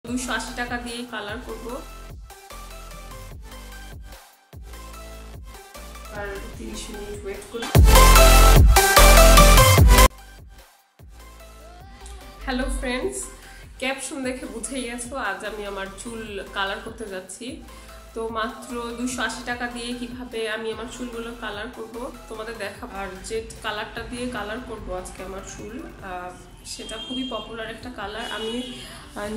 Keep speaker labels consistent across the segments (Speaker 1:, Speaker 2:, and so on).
Speaker 1: 280 টাকা দিয়ে কালার করব আর 30 মিনিট ওয়েট করব। হ্যালো ফ্রেন্ডস, ক্যাপশন দেখে বুঝেই গেছো আজ আমি আমার চুল কালার করতে যাচ্ছি। তো মাত্র 280 টাকা দিয়ে কিভাবে আমি আমার চুলগুলো কালার করব তোমাদের দেখাবো। আর যে কালারটা দিয়ে কালার করব আজকে আমার চুল, সেটা খুবই পপুলার একটা কালার। আমি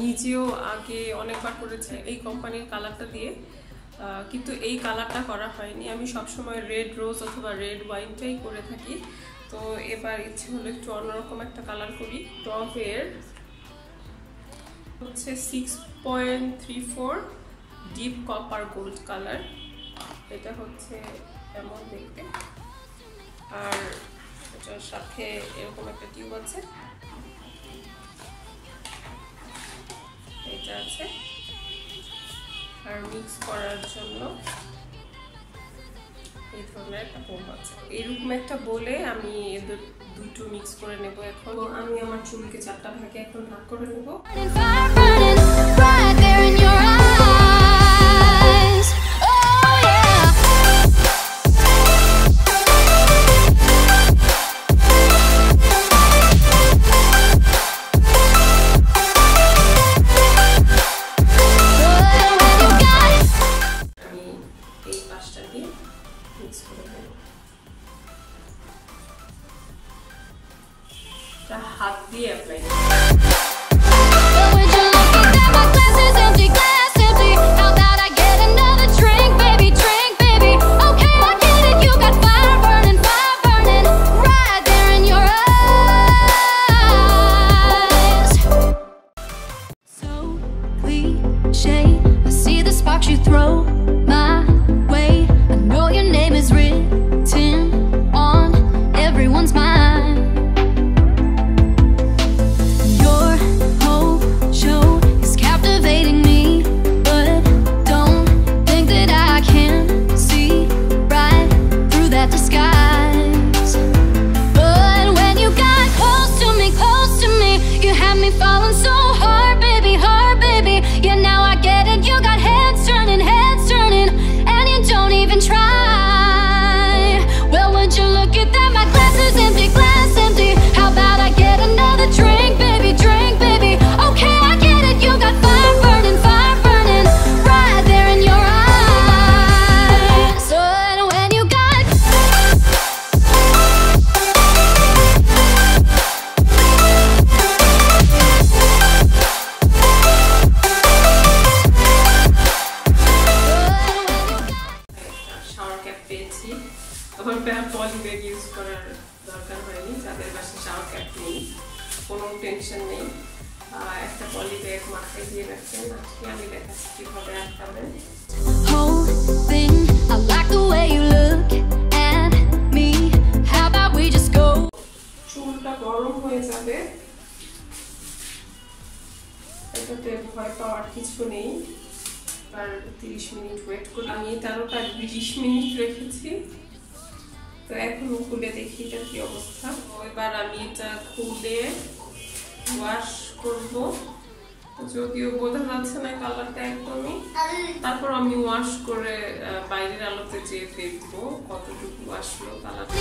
Speaker 1: নিজেও আগে অনেকবার করেছি এই কোম্পানির কালারটা দিয়ে, কিন্তু এই কালারটা করা হয়নি। আমি সবসময় রেড রোজ অথবা রেড ওয়াইনটাই করে থাকি। তো এবার ইচ্ছে হলো একটু অন্যরকম একটা কালার করি। টভ হেয়ার হচ্ছে 6.34 ডিপ কপার গোল্ড কালার। এটা হচ্ছে এমন দেখতে, আর এটার সাথে এরকম একটা টিউব আছে, এটা আছে, আর মিক্স করার জন্য এই ধরনের একটা বোম আছে। এরকম একটা বলে আমি দুটো মিক্স করে নেব। এখন আমি আমার চুলকে 4টা ভাগে এখন ভাগ করে নেব। হাত দিয়ে অ্যাপ্লাই পলিব্যাগ ইউজ করার দরকার হয়নি। যাদের বাসায় শাওয়ার ক্যাপ নেই, কোনো টেনশন নেই, একটা পলিব্যাগ মাথায় দিয়ে রাখবেন। আজকে আমি দেখাচ্ছি কিভাবে আটকাবেন। চুলটা গরম হয়ে যাবে, এটাতে ভয় পাওয়ার কিছু নেই। আর 30 মিনিট ওয়েট করি। আমি 20 মিনিট রেখেছি। তো এখন খুলে দেখি এটা কি অবস্থা। এবার আমি এটা খুলে ওয়াশ করব। যদিও বোঝা যাচ্ছে না কালারটা একদমই, তারপর আমি ওয়াশ করে বাইরের আলোতে যেয়ে দেখবো কতটুকু আসলো কালারটা।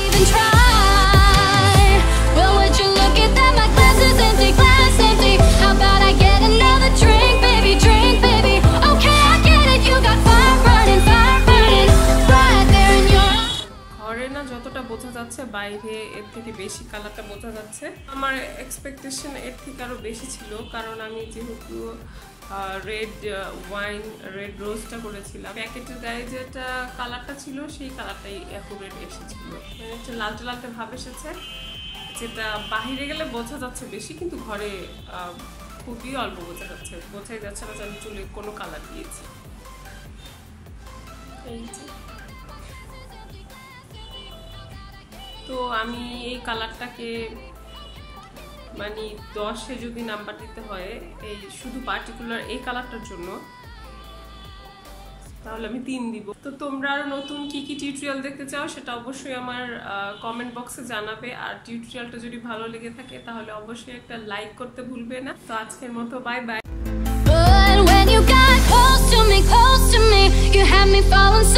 Speaker 1: যতটা বোঝা যাচ্ছে বাইরে এর থেকে বেশি কালারটা বোঝা যাচ্ছে। আমার এক্সপেকটেশন এর থেকে আরো বেশি ছিল, কারণ আমি যেহেতু রেড ওয়াইন রেড রোজটা করেছিলাম, প্যাকেটের গায়ে যেটা কালারটা ছিল সেই কালারটাই অ্যাকুরেট এসেছিল। মানে একটা লালটে লালটে ভাব এসেছে, যেটা বাহিরে গেলে বোঝা যাচ্ছে বেশি, কিন্তু ঘরে খুবই অল্প বোঝা যাচ্ছে। বোঝাই যাচ্ছে না যে আমি চুলে কোনো কালার দিয়েছি। এই যে তো আমি এই কালারটাকে মানে 10-এ যদি নাম্বার দিতে হয় এই শুধু পার্টিকুলার এই কালারটার জন্য, তাহলে আমি 3 দিব। তো তোমরা আর নতুন কি কি টিউটোরিয়াল দেখতে চাও সেটা অবশ্যই আমার কমেন্ট বক্সে জানাবে। আর টিউটোরিয়ালটা যদি ভালো লেগে থাকে তাহলে অবশ্যই একটা লাইক করতে ভুলবে না। তো আজকের মতো বাই বাই।
Speaker 2: falling